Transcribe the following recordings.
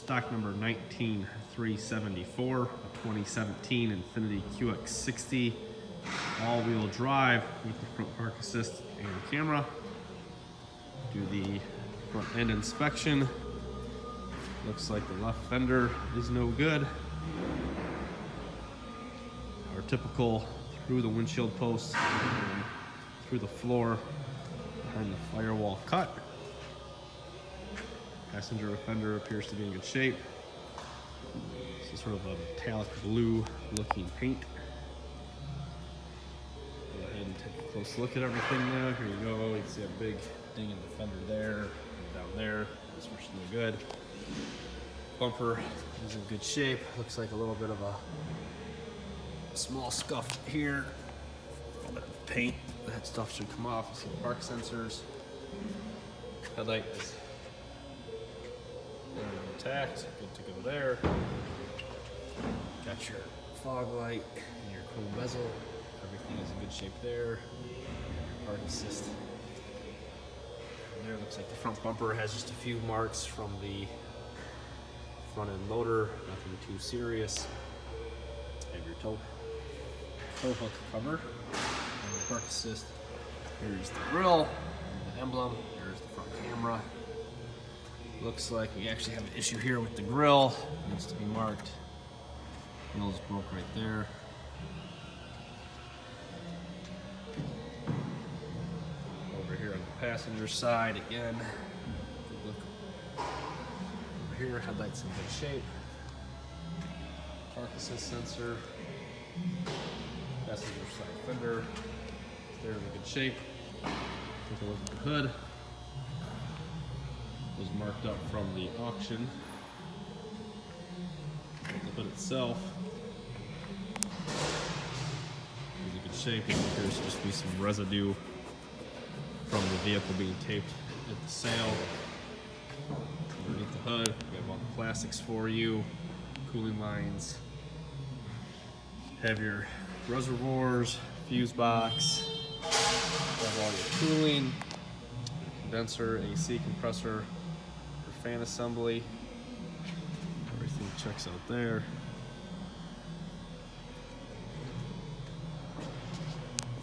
stock number 19374, a 2017 Infiniti QX60 all-wheel drive with the front park assist and camera. Do the front end inspection. Looks like the left fender is no good. Our typical through the windshield post and through the floor behind the firewall cut. Passenger fender appears to be in good shape. This is sort of a metallic blue looking paint. Go ahead and take a close look at everything now. Here you go. You can see a big ding in the fender there, and down there. This one's no good. Bumper is in good shape. Looks like a little bit of a small scuff here. A little bit of paint. That stuff should come off. You see the park sensors. Headlight is intact. Good to go there. Got your fog light and your chrome bezel. Everything is in good shape there. Your park assist. And there looks like the front bumper has just a few marks from the front end loader. Nothing too serious. Have your tow hook cover and the park assist. Here's the grille and the emblem. Here's the front camera. Looks like we actually have an issue here with the grille. It needs to be marked. Grille's broke right there. Over here on the passenger side again. Good look. Over here, headlights in good shape. Park assist sensor. Passenger side fender. They're in good shape. Take a look at the hood. Was marked up from the auction. The hood itself is in good shape. It appears to just be some residue from the vehicle being taped at the sale. Underneath the hood, we have all the plastics for you, cooling lines. Have your reservoirs, fuse box. Have all your cooling, condenser, AC compressor. Fan assembly. Everything checks out there.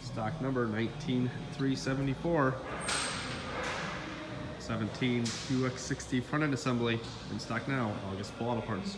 Stock number 19374. 17 QX60 front end assembly in stock now. August Pohl Auto Parts.